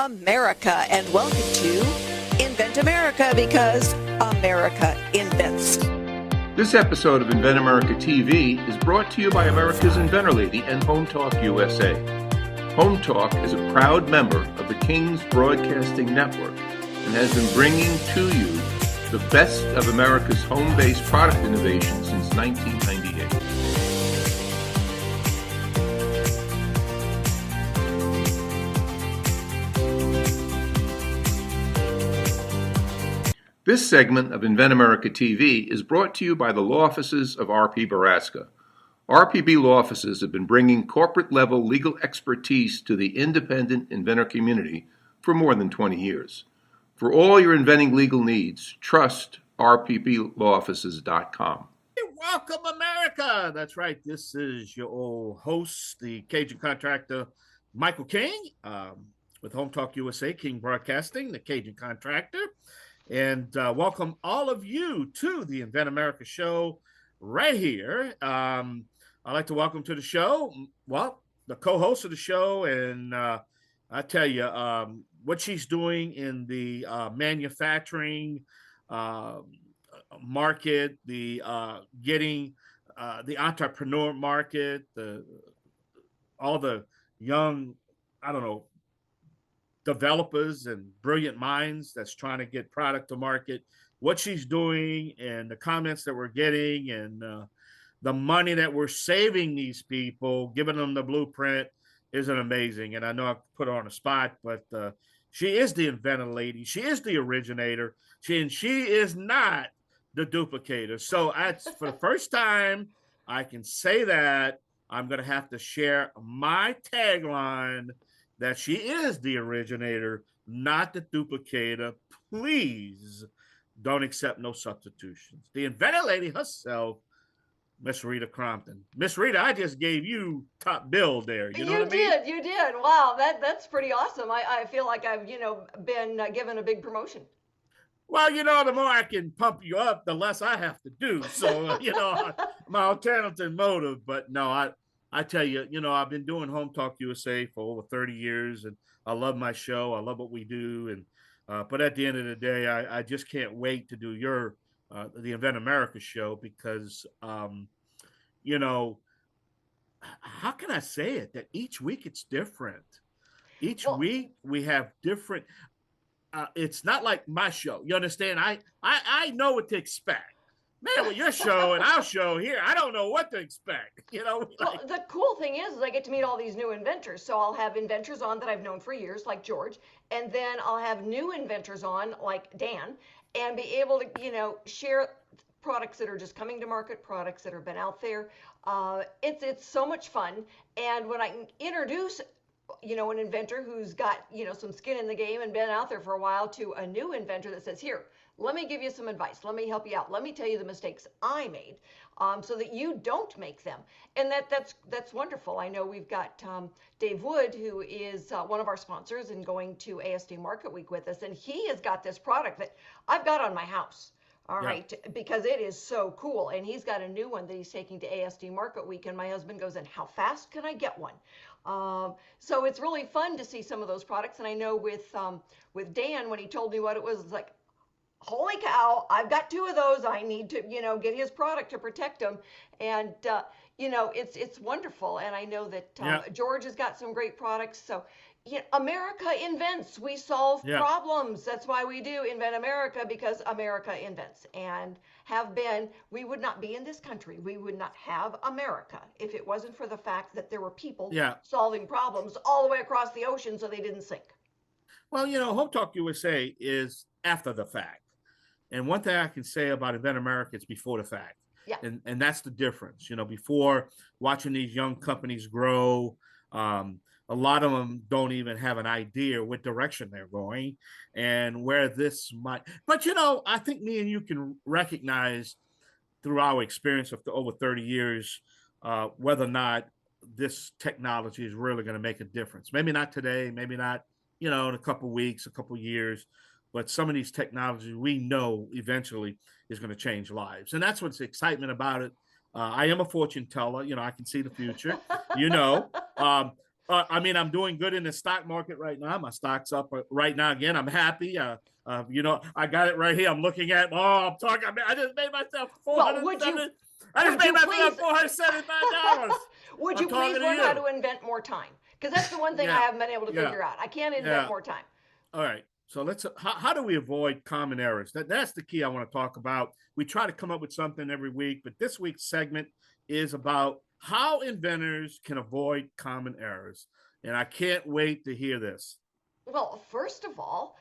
America, and welcome to Invent America, because America invents. This episode of Invent America TV is brought to you by America's Inventor Lady and Home Talk USA. Home Talk is a proud member of the King's Broadcasting Network and has been bringing to you the best of America's home-based product innovation since 1998. This segment of Invent America TV is brought to you by the law offices of R.P. Baraska. RPB law offices have been bringing corporate-level legal expertise to the independent inventor community for more than 20 years. For all your inventing legal needs, trust rpblawoffices.com. Welcome, America. That's right. This is your old host, the Cajun Contractor, Michael King, with Home Talk USA, King Broadcasting, the Cajun Contractor. And welcome all of you to the Invent America show right here. I'd like to welcome to the show, well, the co-host of the show. And I tell you, what she's doing in the manufacturing market, the getting the entrepreneur market, all the young, I don't know, developers and brilliant minds that's trying to get product to market, what she's doing and the comments that we're getting and the money that we're saving these people, giving them the blueprint isn't amazing. And I know I put her on the spot, but she is the inventor lady. She is the originator. She is not the duplicator. So for the first time, I can say that I'm going to have to share my tagline that she is the originator, not the duplicator. Please don't accept no substitutions. The inventor lady herself, Miss Rita Crompton. Miss Rita, I just gave you top bill there. You know what I mean? You did. Wow, that's pretty awesome. I feel like I've, been given a big promotion. Well, the more I can pump you up, the less I have to do. So, my alternative motive. But no, I tell you, I've been doing Home Talk USA for over 30 years, and I love my show. I love what we do. And but at the end of the day, I just can't wait to do the Invent America show because, how can I say it? That each week it's different. Each week we have different. It's not like my show. You understand? I know what to expect. Man, with your show and our show here, I don't know what to expect. Well, the cool thing is I get to meet all these new inventors. So I'll have inventors on that I've known for years, like George, and then I'll have new inventors on, like Dan, and be able to, share products that are just coming to market, products that have been out there. It's so much fun. And when I can introduce an inventor who's got, some skin in the game and been out there for a while to a new inventor that says, here, let me give you some advice. Let me help you out. Let me tell you the mistakes I made so that you don't make them. And that's wonderful. I know we've got Dave Wood, who is one of our sponsors and going to ASD Market Week with us. And he has got this product that I've got on my house. All right, because it is so cool. And he's got a new one that he's taking to ASD Market Week. And my husband goes, and how fast can I get one? So it's really fun to see some of those products. And I know with Dan, when he told me what it was like, holy cow, I've got two of those. I need to, get his product to protect them. And, it's wonderful. And I know that George has got some great products. So, America invents. We solve problems. That's why we do Invent America, because America invents. And we would not be in this country. We would not have America if it wasn't for the fact that there were people solving problems all the way across the ocean so they didn't sink. Well, Home Talk USA is after the fact. And one thing I can say about Invent America is before the fact. Yeah. And that's the difference. Before watching these young companies grow, a lot of them don't even have an idea what direction they're going and where this might. But, I think me and you can recognize through our experience of over 30 years whether or not this technology is really going to make a difference. Maybe not today, maybe not, in a couple of weeks, a couple of years. But some of these technologies we know eventually is going to change lives. And that's what's excitement about it. I am a fortune teller. I can see the future, I mean, I'm doing good in the stock market right now. My stock's up right now again. I'm happy. I got it right here. I'm looking at. Oh, I'm talking. I just made myself $470. I just made myself $475. Would I'm you please talking to learn how you. to invent more time? Because that's the one thing I haven't been able to figure out. I can't invent more time. All right. So how do we avoid common errors? That's the key I want to talk about. We try to come up with something every week, but this week's segment is about how inventors can avoid common errors. And I can't wait to hear this. Well, first of all,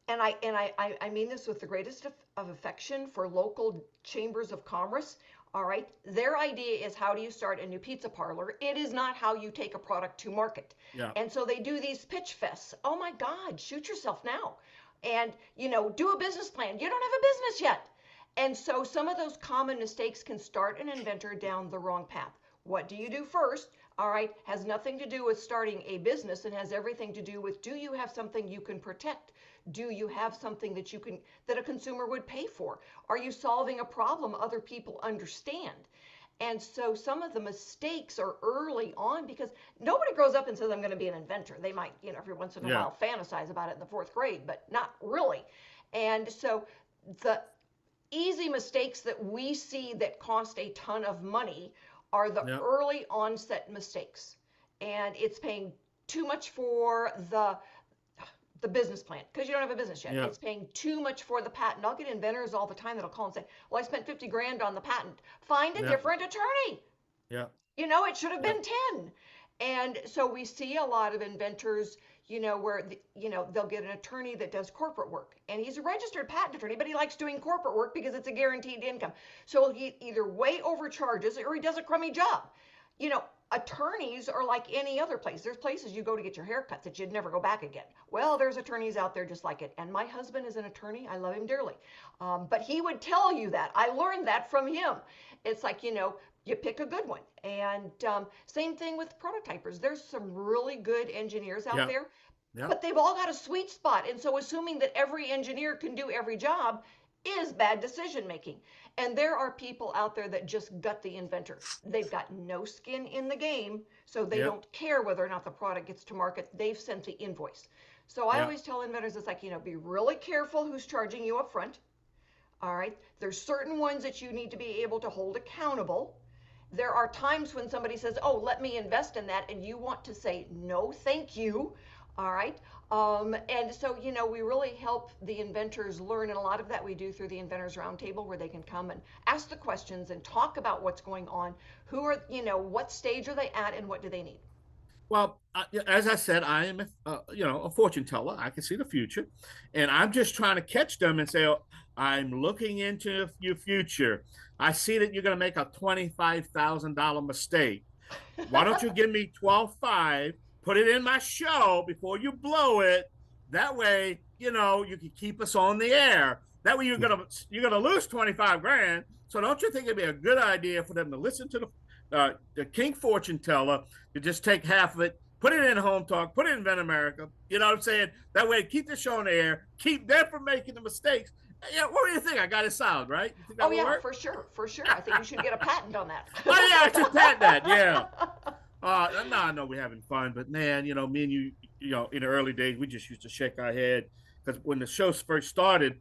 and I mean this with the greatest of affection for local chambers of commerce. All right. Their idea is, how do you start a new pizza parlor? It is not how you take a product to market. Yeah. And so they do these pitch fests. Oh my God, shoot yourself now. And, do a business plan. You don't have a business yet. And so some of those common mistakes can start an inventor down the wrong path. What do you do first? All right, has nothing to do with starting a business and has everything to do with, do you have something you can protect? Do you have something that a consumer would pay for? Are you solving a problem other people understand? And so some of the mistakes are early on, because nobody grows up and says, I'm going to be an inventor. They might, every once in a while fantasize about it in the 4th grade, but not really. And so the easy mistakes that we see that cost a ton of money are the early onset mistakes. And it's paying too much for the business plan because you don't have a business yet. It's paying too much for the patent. I'll get inventors all the time that'll call and say, well, I spent 50 grand on the patent. Find a different attorney. Yeah. It should have been 10. And so we see a lot of inventors, where, they'll get an attorney that does corporate work. And he's a registered patent attorney, but he likes doing corporate work because it's a guaranteed income. So he either way overcharges or he does a crummy job. Attorneys are like any other place. There's places you go to get your hair cut that you'd never go back again. Well, there's attorneys out there just like it. And my husband is an attorney. I love him dearly. But he would tell you that. I learned that from him. It's like, you pick a good one. And same thing with prototypers. There's some really good engineers out there, but they've all got a sweet spot. And so assuming that every engineer can do every job is bad decision making. And there are people out there that just gut the inventor. They've got no skin in the game, so they don't care whether or not the product gets to market. They've sent the invoice. So I always tell inventors, it's like, be really careful who's charging you up front. All right. There's certain ones that you need to be able to hold accountable. There are times when somebody says, oh, let me invest in that, and you want to say, no, thank you. All right. And so, we really help the inventors learn, and a lot of that we do through the Inventors Roundtable, where they can come and ask the questions and talk about what's going on, who are, what stage are they at, and what do they need? Well, as I said, I am, a fortune teller. I can see the future, and I'm just trying to catch them and say, oh, I'm looking into your future. I see that you're going to make a $25,000 mistake. Why don't you give me 12.5? Put it in my show before you blow it. That way, you can keep us on the air. That way, you're gonna lose 25 grand. So don't you think it'd be a good idea for them to listen to the King Fortune Teller, to just take half of it, put it in Home Talk, put it in Invent America. You know what I'm saying? That way, keep the show on the air, keep them from making the mistakes. Yeah, what do you think? I got it solid, right? Oh yeah, work? For sure. I think you should get a patent on that. Oh yeah, I should patent that. Yeah. No, I know we're having fun, but man, me and you, in the early days, we just used to shake our head, because when the show first started,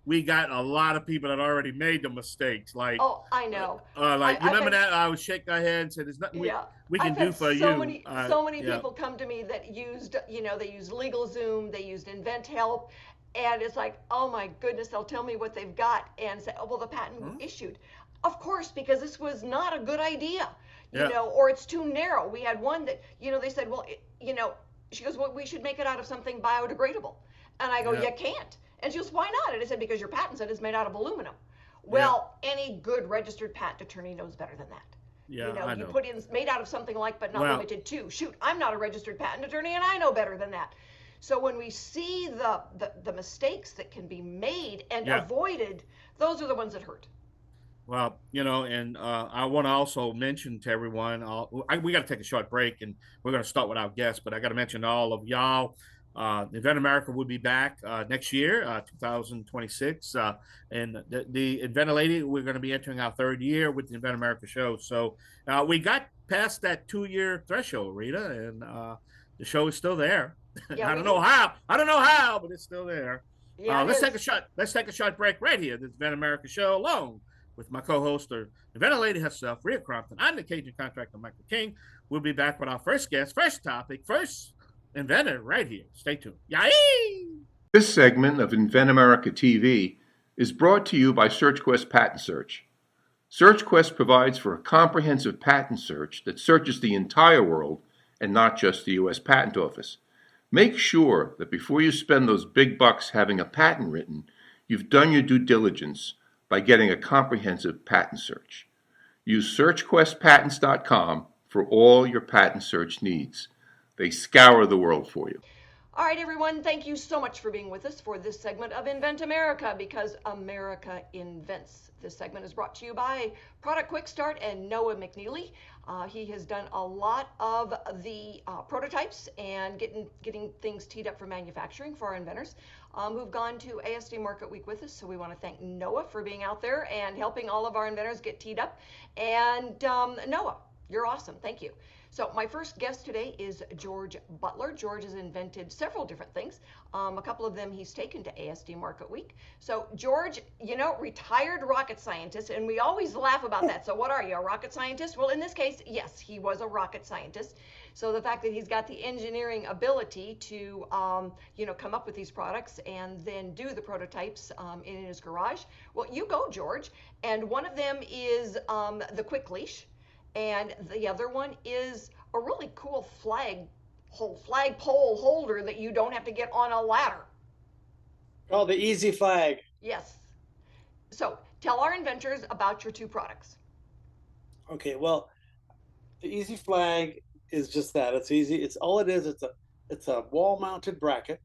we got a lot of people that already made the mistakes. Like, oh, I know. You remember that? I would shake our head and say, "There's nothing we can do for you." So many people come to me that used, they used LegalZoom, they used InventHelp, and it's like, oh my goodness, they'll tell me what they've got and say, oh well, the patent issued. Of course, because this was not a good idea. Or it's too narrow. We had one that, they said, well, she goes, well, we should make it out of something biodegradable. And I go, you can't. And she goes, why not? And I said, because your patent said it's made out of aluminum. Well, any good registered patent attorney knows better than that. Yeah, I know. You put in made out of something like, but not limited to. Shoot, I'm not a registered patent attorney, and I know better than that. So when we see the mistakes that can be made and avoided, those are the ones that hurt. Well, and I want to also mention to everyone, we got to take a short break, and we're going to start with our guests, but I got to mention to all of y'all, Invent America will be back next year, 2026. And the Inventor Lady, we're going to be entering our third year with the Invent America show. So we got past that 2-year threshold, Rita, and the show is still there. Yeah, I don't know how. I don't know how, but it's still there. Yeah, Let's take a shot. Let's take a short break right here. This Invent America show alone with my co-host, the Inventor Lady herself, Rita Crompton. I'm the Cajun Contractor, Michael King. We'll be back with our first guest, first topic, first inventor right here. Stay tuned. Yay! This segment of Invent America TV is brought to you by SearchQuest Patent Search. SearchQuest provides for a comprehensive patent search that searches the entire world and not just the U.S. Patent Office. Make sure that before you spend those big bucks having a patent written, you've done your due diligence by getting a comprehensive patent search. Use SearchQuestPatents.com for all your patent search needs. They scour the world for you. All right, everyone, thank you so much for being with us for this segment of Invent America, because America invents. This segment is brought to you by Product Quick Start and Noah McNeely. He has done a lot of the prototypes and getting things teed up for manufacturing for our inventors who've gone to ASD Market Week with us. So we want to thank Noah for being out there and helping all of our inventors get teed up. And Noah, you're awesome. Thank you. So my first guest today is George Butler. George has invented several different things. A couple of them he's taken to ASD Market Week. So George, retired rocket scientist, and we always laugh about that. So what are you, a rocket scientist? Well, in this case, yes, he was a rocket scientist. So the fact that he's got the engineering ability to, come up with these products and then do the prototypes in his garage. Well, you go, George. And one of them is the quick leash. And the other one is a really cool flagpole holder that you don't have to get on a ladder. Oh, the Easy Flag. Yes. So tell our inventors about your two products. Okay, well, the Easy Flag is just that. It's easy. It's all it is. It's a wall-mounted bracket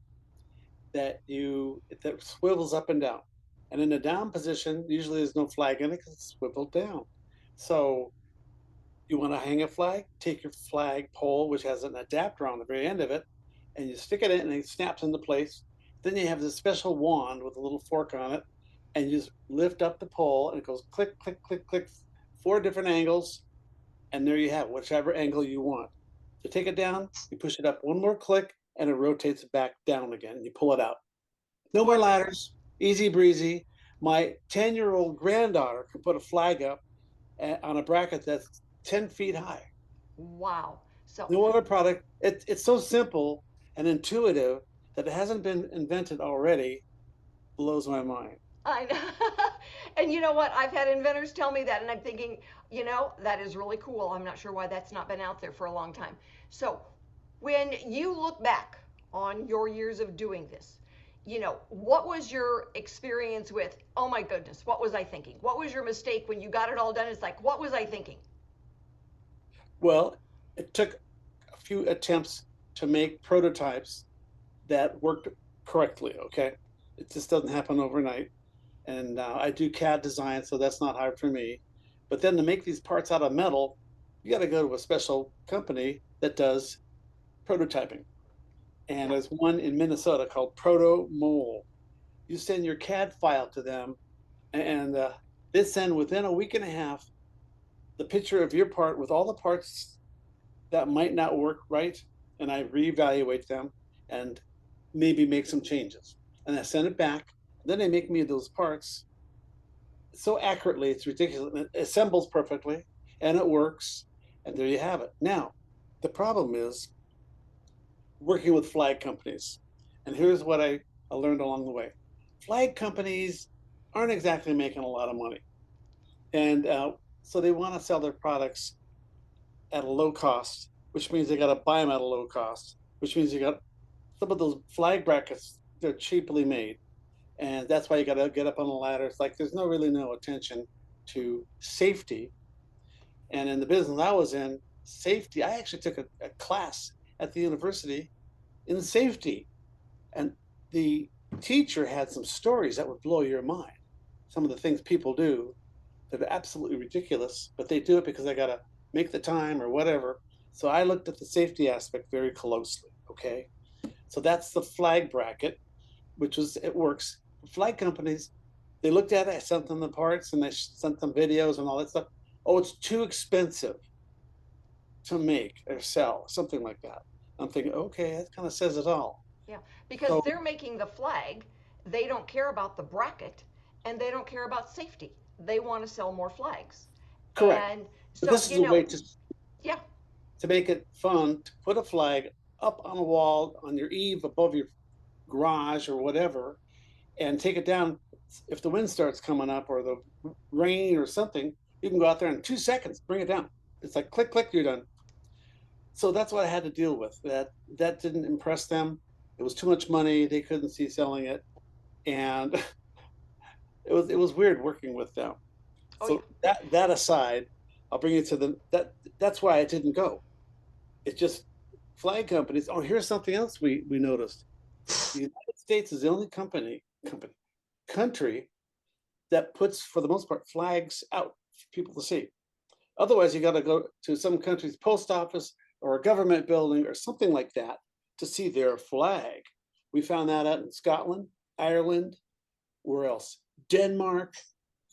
that swivels up and down. And in the down position, usually there's no flag in it because it's swiveled down. So you want to hang a flag, take your flag pole, which has an adapter on the very end of it, and you stick it in and it snaps into place. Then you have this special wand with a little fork on it, and you just lift up the pole and it goes click, click, click, click, 4 different angles, and there you have it, whichever angle you want. You take it down, you push it up 1 more click, and it rotates back down again, and you pull it out. No more ladders, easy breezy. My 10-year-old granddaughter can put a flag up on a bracket that's 10 feet high. Wow. So no other product. It's so simple and intuitive that it hasn't been invented already. Blows my mind. I know. And you know what? I've had inventors tell me that, and I'm thinking, that is really cool. I'm not sure why that's not been out there for a long time. So when you look back on your years of doing this, what was your experience with, oh my goodness, what was I thinking? What was your mistake when you got it all done? It's like, what was I thinking? Well, it took a few attempts to make prototypes that worked correctly, okay? It just doesn't happen overnight. And I do CAD design, so that's not hard for me. But then to make these parts out of metal, you got to go to a special company that does prototyping. And there's one in Minnesota called Proto Mole. You send your CAD file to them, and they send within a week and a half the picture of your part with all the parts that might not work right, and I reevaluate them and maybe make some changes. And I send it back. Then they make me those parts so accurately, it's ridiculous. It assembles perfectly, and it works, and there you have it. Now, the problem is working with flag companies. And here's what I learned along the way. Flag companies aren't exactly making a lot of money. And so they want to sell their products at a low cost, which means they got to buy them at a low cost, which means you got some of those flag brackets, they're cheaply made. And that's why you got to get up on the ladder. It's like there's really no attention to safety. And in the business I was in, safety, I actually took a class at the university in safety. And the teacher had some stories that would blow your mind. Some of the things people do that are absolutely ridiculous, but they do it because they got to make the time or whatever. So I looked at the safety aspect very closely, okay? So that's the flag bracket, it works. Flag companies, they looked at it, I sent them the parts, and they sent them videos and all that stuff. Oh, it's too expensive to make or sell, something like that. I'm thinking, okay, that kind of says it all. Yeah, because So they're making the flag. They don't care about the bracket and they don't care about safety. They want to sell more flags. correct. And But so, this is a way to yeah, make it fun to put a flag up on a wall on your eave above your garage or whatever, and take it down. If the wind starts coming up or the rain or something, you can go out there in 2 seconds, bring it down. It's like click, click, you're done. So that's what I had to deal with. That didn't impress them. It was too much money. They couldn't see selling it, and it was weird working with them. Oh, So that aside, I'll bring you to that's why I didn't go. It's just flag companies. Oh, here's something else we noticed. The United States is the only country that puts, for the most part, flags out for people to see. Otherwise, you got to go to some country's post office or a government building or something like that to see their flag. We found that out in Scotland, Ireland, where else? Denmark,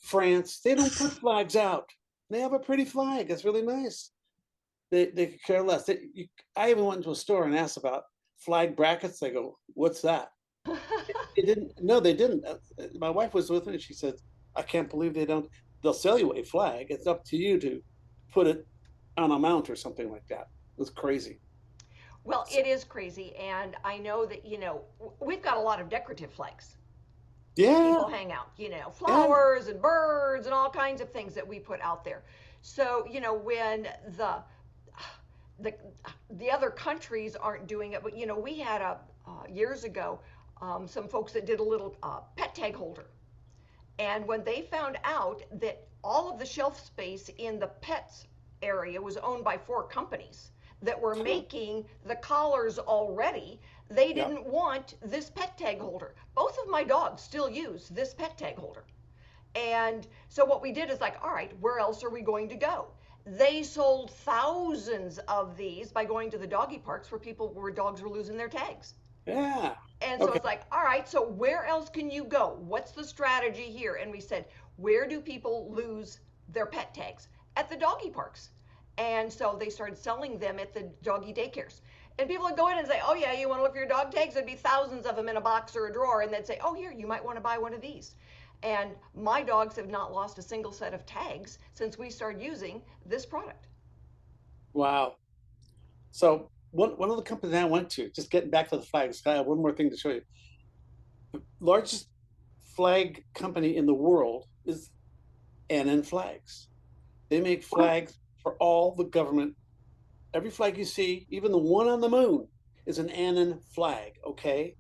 France. They don't put flags out. They have a pretty flag. It's really nice. They could care less. I even went into a store and asked about flag brackets. They go, "What's that?" They didn't. No, they didn't. My wife was with me. She said, "I can't believe they don't. They'll sell you a flag. It's up to you to put it on a mount or something like that." It was crazy. well, it is crazy. And I know that, we've got a lot of decorative flags that Yeah, people hang out, yeah, flowers and birds and all kinds of things that we put out there. So, when the the other countries aren't doing it, but we had years ago some folks that did a little pet tag holder, and when they found out that all of the shelf space in the pets area was owned by 4 companies that were making the collars already, they yeah. didn't want this pet tag holder. Both of my dogs still use this pet tag holder. And so what we did is like, all right, where else are we going to go? They sold thousands of these by going to the doggy parks where dogs were losing their tags. Yeah. And so Okay. it's like, all right, so where else can you go? What's the strategy here? And we said, where do people lose their pet tags? At the doggy parks. And so they started selling them at the doggy daycares. And people would go in and say, oh, yeah, you want to look for your dog tags? There'd be thousands of them in a box or a drawer. And they'd say, oh, here, you might want to buy one of these. And my dogs have not lost a single set of tags since we started using this product. Wow. So one of the companies I went to, just getting back to the flags, I have one more thing to show you. The largest flag company in the world is NN Flags. They make flags for all the government. Every flag you see, even the one on the moon, is an NN flag, okay?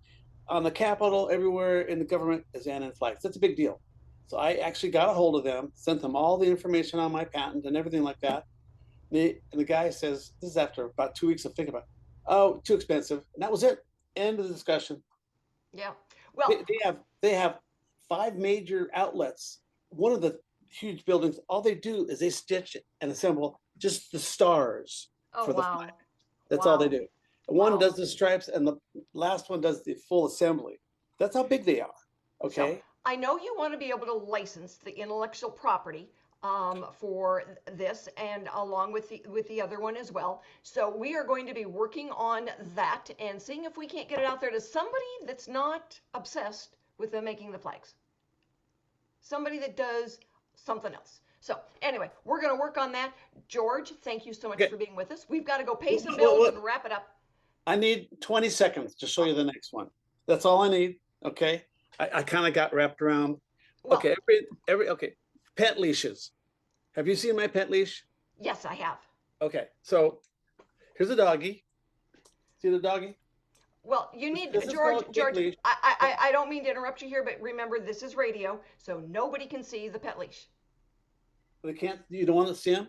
On the Capitol, everywhere in the government is NN flags. That's a big deal. So I actually got a hold of them, sent them all the information on my patent and everything like that. And the guy says, this is after about 2 weeks of thinking about it. Oh, too expensive. And that was it. End of the discussion. Yeah. Well, They have 5 major outlets. One of the huge buildings, all they do is they stitch and assemble just the stars oh, for the wow. flag. That's all they Wow. do. One Wow. does the stripes and the last one does the full assembly. That's how big they are. Okay. So I know you want to be able to license the intellectual property for this, and along with the other one as well. So we are going to be working on that and seeing if we can't get it out there to somebody that's not obsessed with them making the flags. Somebody that does something else. So anyway, we're going to work on that. George, thank you so much Okay. for being with us. We've got to go pay some bills and wrap it up. I need 20 seconds to show you the next one. That's all I need. Okay. I kind of got wrapped around. Well, Okay. Okay. Pet leashes. Have you seen my pet leash? yes, I have. Okay. So here's a doggy. See the doggy? Well, you need, This is George, called a George, leash. I don't mean to interrupt you here, but remember, this is radio, so nobody can see the pet leash. They can't, you don't want to see him?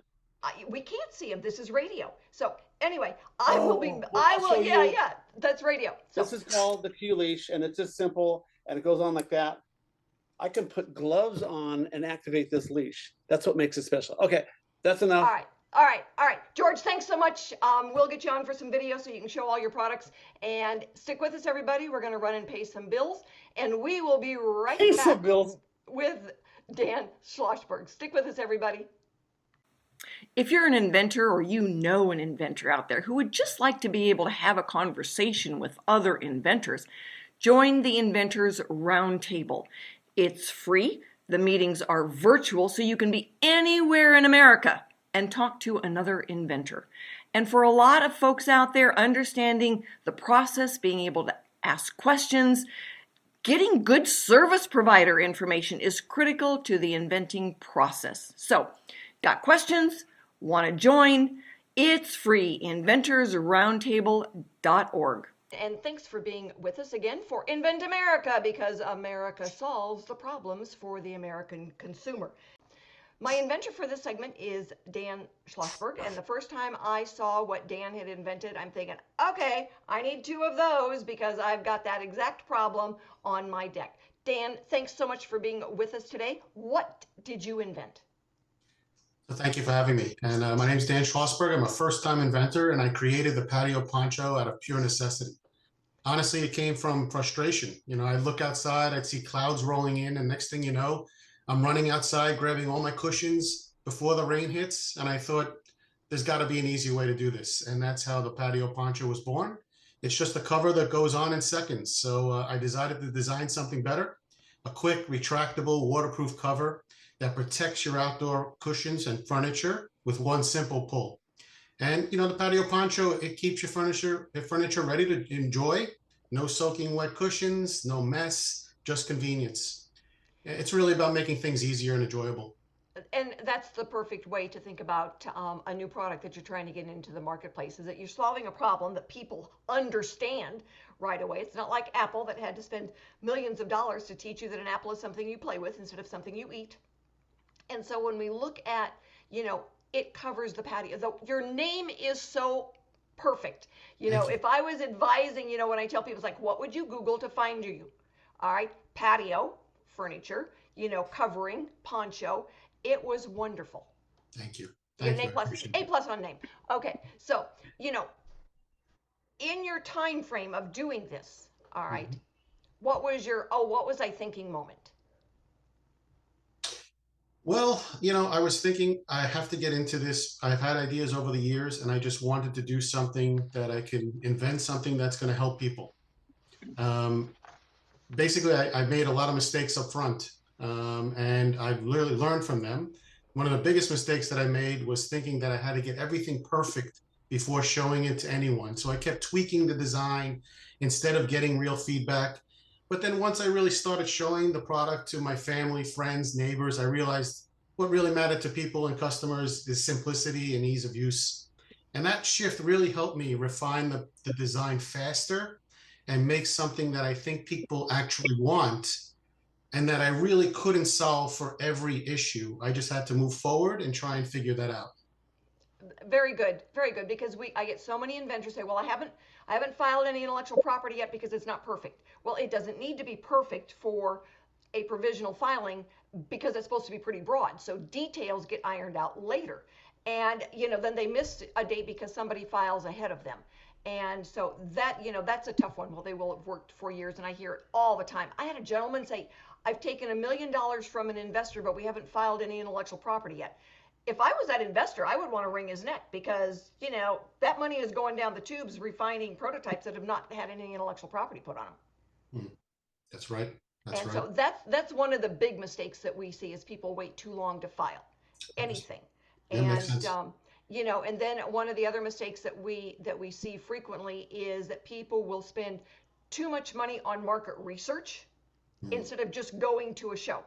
We can't see him. This is radio. So anyway, I will be, well, I I'll will, show you. yeah, that's radio. So This is called the Q leash, and it's just simple, and it goes on like that. I can put gloves on and activate this leash. That's what makes it special. Okay, that's enough. all right. All right, all right. George, thanks so much. We'll get you on for some video so you can show all your products. And stick with us, everybody. We're going to run and pay some bills. And we will be right Pay back some bills. with Dan Schlossberg. Stick with us, everybody. If you're an inventor or you know an inventor out there who would just like to be able to have a conversation with other inventors, join the Inventors Roundtable. It's free. The meetings are virtual, so you can be anywhere in America and talk to another inventor. And for a lot of folks out there, understanding the process, being able to ask questions, getting good service provider information is critical to the inventing process. So, got questions? Want to join? It's free. inventorsroundtable.org. And thanks for being with us again for Invent America, because America solves the problems for the American consumer. My inventor for this segment is Dan Schlossberg, and the first time I saw what Dan had invented, I'm thinking, okay, I need 2 of those because I've got that exact problem on my deck. Dan, thanks so much for being with us today. What did you invent? Thank you for having me. And my name is Dan Schlossberg. I'm a first-time inventor, and I created the Patio Poncho out of pure necessity. Honestly, it came from frustration. You know, I'd look outside, I'd see clouds rolling in, and next thing you know, I'm running outside, grabbing all my cushions before the rain hits, and I thought, there's got to be an easier way to do this. And that's how the Patio Poncho was born. It's just a cover that goes on in seconds. So I decided to design something better, a quick, retractable, waterproof cover that protects your outdoor cushions and furniture with one simple pull. And you know, the Patio Poncho, it keeps your furniture ready to enjoy. No soaking wet cushions, no mess, just convenience. It's really about making things easier and enjoyable. And that's the perfect way to think about a new product that you're trying to get into the marketplace, is that you're solving a problem that people understand right away. It's not like Apple that had to spend millions of dollars to teach you that an apple is something you play with instead of something you eat. And so when we look at, you know, it covers the patio. Your name is so perfect. You know, if I was advising, you know, when I tell people, it's like, what would you Google to find you? All right, patio, furniture, you know, covering, poncho. It was wonderful. Thank you. An A plus on name. Okay, so, you know, in your time frame of doing this, all right, what was your, what was I thinking moment? Well, you know, I was thinking I have to get into this. I've had ideas over the years, and I just wanted to do something that I can invent something that's going to help people. Basically, I made a lot of mistakes up front, and I've literally learned from them. One of the biggest mistakes that I made was thinking that I had to get everything perfect before showing it to anyone. So I kept tweaking the design instead of getting real feedback. But then once I really started showing the product to my family, friends, neighbors, I realized what really mattered to people and customers is simplicity and ease of use. And that shift really helped me refine the design faster and make something that I think people actually want and that I really couldn't solve for every issue. I just had to move forward and try and figure that out. Very good, because I get so many inventors say, well, I haven't filed any intellectual property yet because it's not perfect. Well, it doesn't need to be perfect for a provisional filing because it's supposed to be pretty broad. So details get ironed out later. And, you know, then they miss a date because somebody files ahead of them. And so that, you know, that's a tough one. Well, they will have worked for years, and I hear it all the time. I had a gentleman say, I've taken $1 million from an investor, but we haven't filed any intellectual property yet. If I was that investor, I would want to wring his neck because, you know, that money is going down the tubes refining prototypes that have not had any intellectual property put on them. That's right. And so that's one of the big mistakes that we see is people wait too long to file anything. And you know, and then one of the other mistakes that we see frequently is that people will spend too much money on market research instead of just going to a show.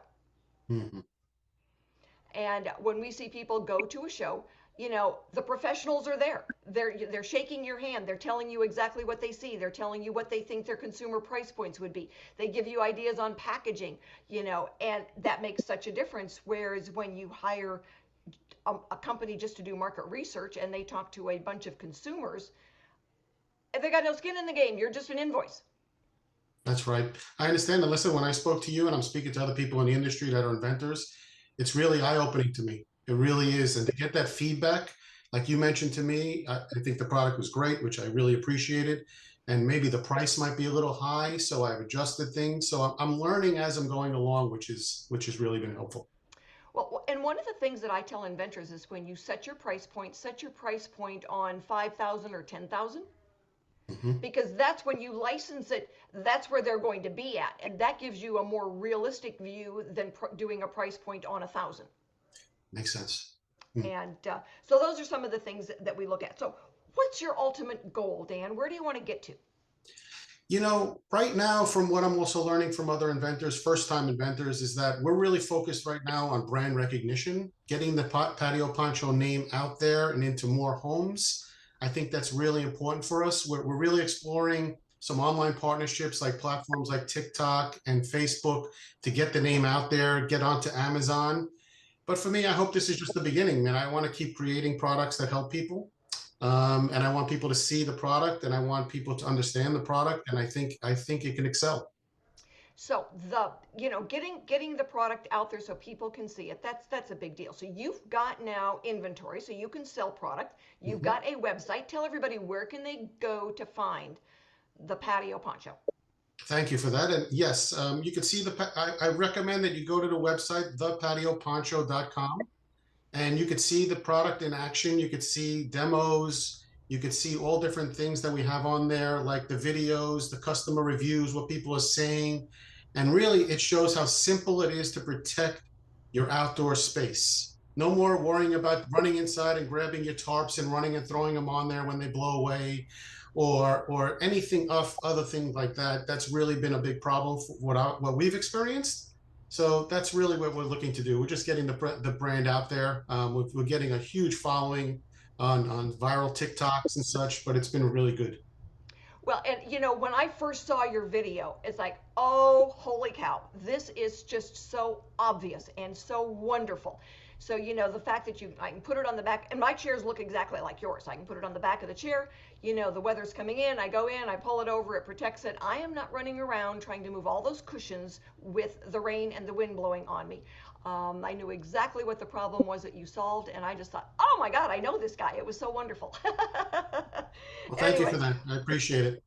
And when we see people go to a show, you know, the professionals are there. They're shaking your hand. They're telling you exactly what they see. They're telling you what they think their consumer price points would be. They give you ideas on packaging, you know, and that makes such a difference. Whereas when you hire a company just to do market research and they talk to a bunch of consumers, they got no skin in the game. You're just an invoice. That's right. I understand. And listen, when I spoke to you and I'm speaking to other people in the industry that are inventors, it's really eye-opening to me. It really is. And to get that feedback Like you mentioned to me, I think the product was great, which I really appreciated. And maybe the price might be a little high, so I've adjusted things. So I'm learning as I'm going along, which has really been helpful. Well, and one of the things that I tell inventors is when you set your price point on 5,000 or 10,000, Hmm. because that's when you license it, that's where they're going to be at. And that gives you a more realistic view than doing a price point on 1,000. Makes sense. Mm. And so those are some of the things that we look at. So what's your ultimate goal, Dan? Where do you want to get to? Right now, from what I'm also learning from other inventors, first time inventors, is that we're really focused right now on brand recognition, getting the Patio Poncho name out there and into more homes. I think that's really important for us. We're really exploring some online partnerships like platforms like TikTok and Facebook to get the name out there, get onto Amazon. But for me, I hope this is just the beginning, man. I want to keep creating products that help people. And I want people to see the product, and I want people to understand the product, and I think it can excel. So getting the product out there so people can see it, that's a big deal. So you've got now inventory, so you can sell product. You've Mhm. got a website. Tell everybody, where can they go to find the Patio Poncho? Thank you for that. And yes, you can see I recommend that you go to the website, thepatioponcho.com, and you could see the product in action. You could see demos. You could see all different things that we have on there, like the videos, the customer reviews, what people are saying. And really, it shows how simple it is to protect your outdoor space. No more worrying about running inside and grabbing your tarps and running and throwing them on there when they blow away, or anything of other things like that. That's really been a big problem for what we've experienced. So that's really what we're looking to do. We're just getting the brand out there. We're getting a huge following on viral TikToks and such, but it's been really good. Well, and when I first saw your video, it's like, oh, holy cow, this is just so obvious and so wonderful. So, the fact that I can put it on the back, and my chairs look exactly like yours. I can put it on the back of the chair. The weather's coming in, I go in, I pull it over, it protects it. I am not running around trying to move all those cushions with the rain and the wind blowing on me. I knew exactly what the problem was that you solved, and I just thought, oh my God, I know this guy. It was so wonderful. Well, thank you Anyway, for that. I appreciate it.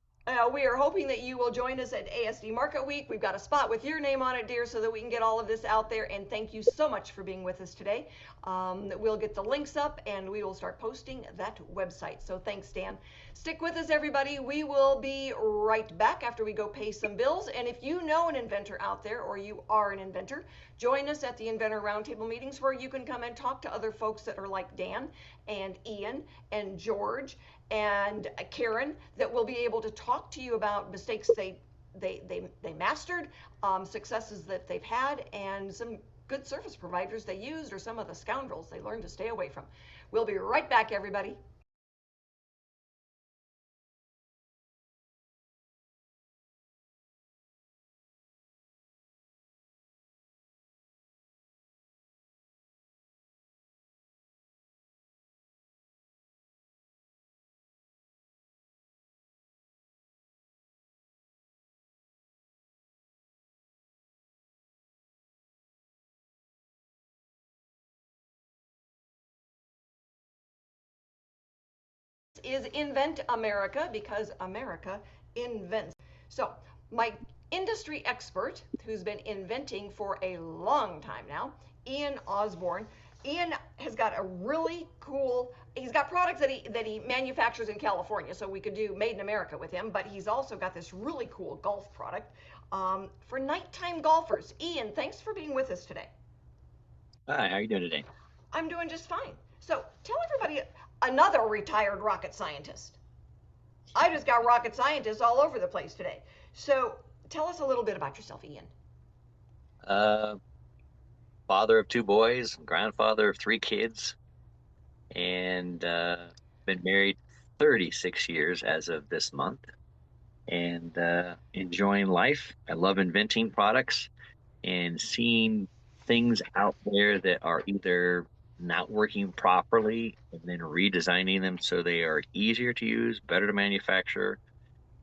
we are hoping that you will join us at ASD Market Week. We've got a spot with your name on it, dear, so that we can get all of this out there. And thank you so much for being with us today. We'll get the links up and we will start posting that website. So thanks, Dan. Stick with us, everybody. We will be right back after we go pay some bills. And if you know an inventor out there, or you are an inventor, join us at the Inventor Roundtable meetings, where you can come and talk to other folks that are like Dan and Ian and George and Karen, that will be able to talk to you about mistakes they mastered, successes that they've had, and some good service providers they used, or some of the scoundrels they learned to stay away from. We'll be right back, everybody. Is Invent America, because America invents. So, my industry expert, who's been inventing for a long time now, Ian Osborne. Ian has got a really cool. He's got products that he manufactures in California, so we could do Made in America with him. But he's also got this really cool golf product for nighttime golfers. Ian, thanks for being with us today. Hi, how are you doing today? I'm doing just fine. So tell everybody, another retired rocket scientist. I just got rocket scientists all over the place today. So tell us a little bit about yourself, Ian. Uh, Father of two boys, grandfather of three kids, and been married 36 years as of this month, and enjoying life. I love inventing products and seeing things out there that are either not working properly and then redesigning them so they are easier to use, better to manufacture,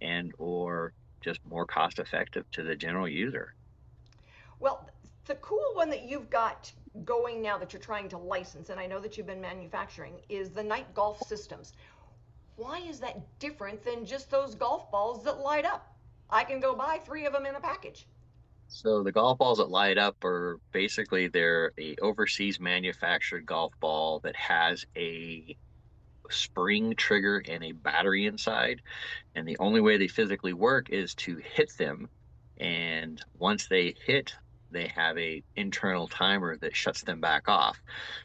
and or just more cost effective to the general user. Well, the cool one that you've got going now that you're trying to license, and I know that you've been manufacturing, is the night golf systems. Why is that different than just those golf balls that light up? I can go buy 3 of them in a package. So the golf balls that light up are basically they're a overseas manufactured golf ball that has a spring trigger and a battery inside. And the only way they physically work is to hit them. And once they hit, they have a internal timer that shuts them back off.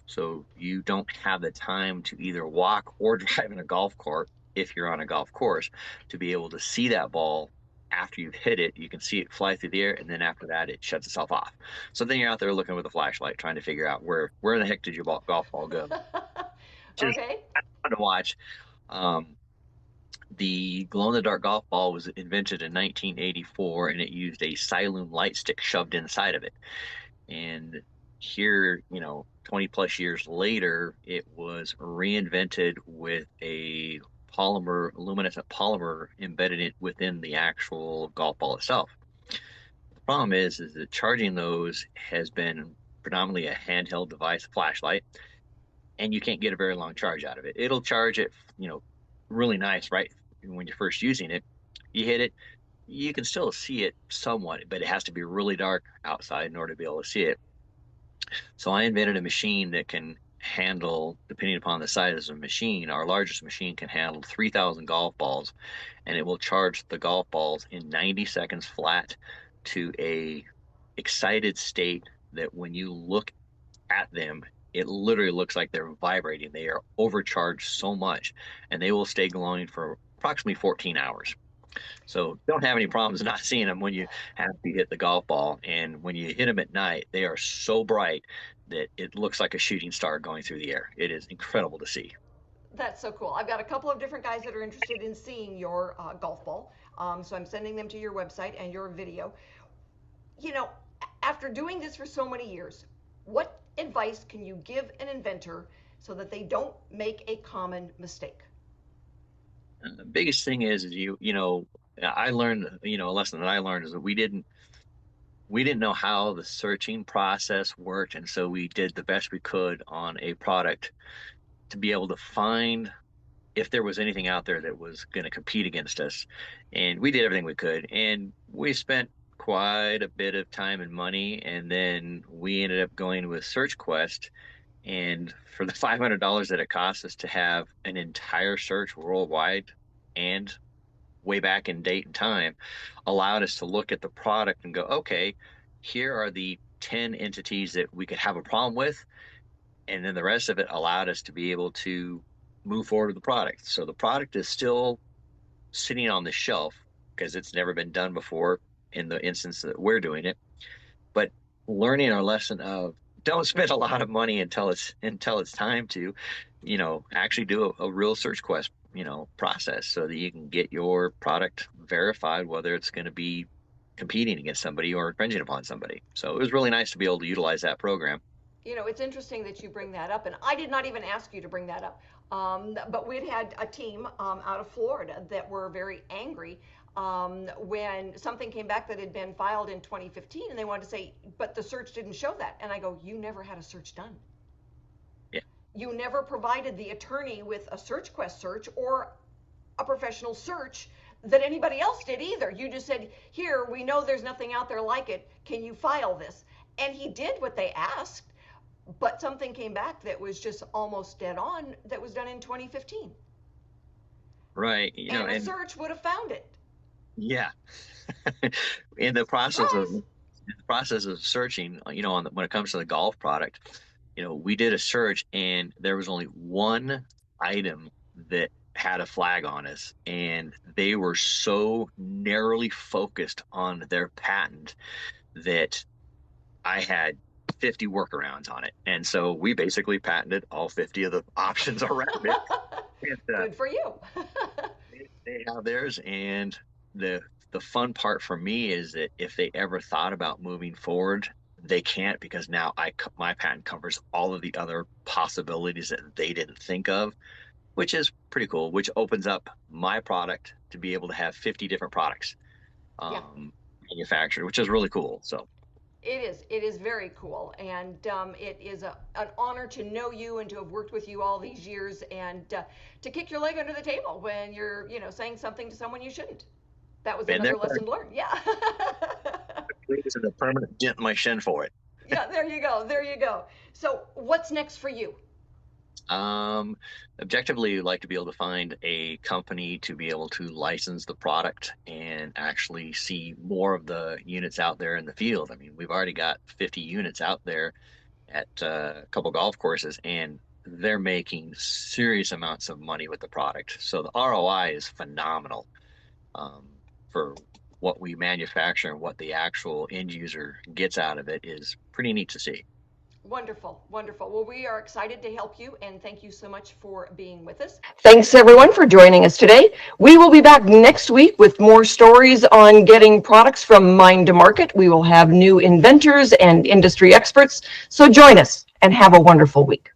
So you don't have the time to either walk or drive in a golf cart if you're on a golf course to be able to see that ball after you've hit it. You can see it fly through the air, and then after that it shuts itself off. So then you're out there looking with a flashlight trying to figure out where in the heck did your golf ball go. Just Okay. fun to watch. The glow-in-the-dark golf ball was invented in 1984, and it used a Siloon light stick shoved inside of it. And here, 20 plus years later, it was reinvented with a luminescent polymer embedded within the actual golf ball itself. The problem is that charging those has been predominantly a handheld device, a flashlight, and you can't get a very long charge out of it. It'll charge it, really nice, right? When you're first using it, you hit it, you can still see it somewhat, but it has to be really dark outside in order to be able to see it. So I invented a machine that can handle, depending upon the size of the machine, our largest machine can handle 3,000 golf balls, and it will charge the golf balls in 90 seconds flat to a excited state that when you look at them, it literally looks like they're vibrating. They are overcharged so much, and they will stay glowing for approximately 14 hours. So don't have any problems not seeing them when you have to hit the golf ball. And when you hit them at night, they are so bright that it looks like a shooting star going through the air. It is incredible to see. That's so cool. I've got a couple of different guys that are interested in seeing your golf ball. So I'm sending them to your website and your video. You know, after doing this for so many years, what advice can you give an inventor so that they don't make a common mistake? And the biggest thing is I learned, a lesson that I learned is that we didn't know how the searching process worked, and so we did the best we could on a product to be able to find if there was anything out there that was going to compete against us. And we did everything we could, and we spent quite a bit of time and money, and then we ended up going with Search Quest. And for the $500 that it cost us to have an entire search worldwide and way back in date and time, allowed us to look at the product and go, okay, here are the 10 entities that we could have a problem with. And then the rest of it allowed us to be able to move forward with the product. So the product is still sitting on the shelf because it's never been done before in the instance that we're doing it. But learning our lesson of don't spend a lot of money until it's time to, actually do a real Search Quest, process so that you can get your product verified, whether it's going to be competing against somebody or infringing upon somebody. So it was really nice to be able to utilize that program. It's interesting that you bring that up, and I did not even ask you to bring that up. But we'd had a team out of Florida that were very angry when something came back that had been filed in 2015, and they wanted to say, but the search didn't show that. And I go, you never had a search done. Yeah. You never provided the attorney with a Search Quest search or a professional search that anybody else did either. You just said, here, we know there's nothing out there like it. Can you file this? And he did what they asked, but something came back that was just almost dead on that was done in 2015. Right. And a search would have found it. Yeah. in the process of searching, when it comes to the golf product, we did a search and there was only one item that had a flag on us, and they were so narrowly focused on their patent that I had 50 workarounds on it. And so we basically patented all 50 of the options around it. Good for you. They have theirs, and the fun part for me is that if they ever thought about moving forward, they can't, because now my patent covers all of the other possibilities that they didn't think of, which is pretty cool, which opens up my product to be able to have 50 different products manufactured, which is really cool. So It is very cool, and it is an honor to know you and to have worked with you all these years, and to kick your leg under the table when you're, saying something to someone you shouldn't. That was Been there, another lesson learned. Yeah. This is a permanent dent in my shin for it. Yeah, there you go. There you go. So what's next for you? Objectively, I'd like to be able to find a company to be able to license the product and actually see more of the units out there in the field. I mean, we've already got 50 units out there at a couple golf courses, and they're making serious amounts of money with the product. So the ROI is phenomenal for what we manufacture, and what the actual end user gets out of it is pretty neat to see. Wonderful, wonderful. Well, we are excited to help you, and thank you so much for being with us. Thanks everyone for joining us today. We will be back next week with more stories on getting products from mind to market. We will have new inventors and industry experts. So join us and have a wonderful week.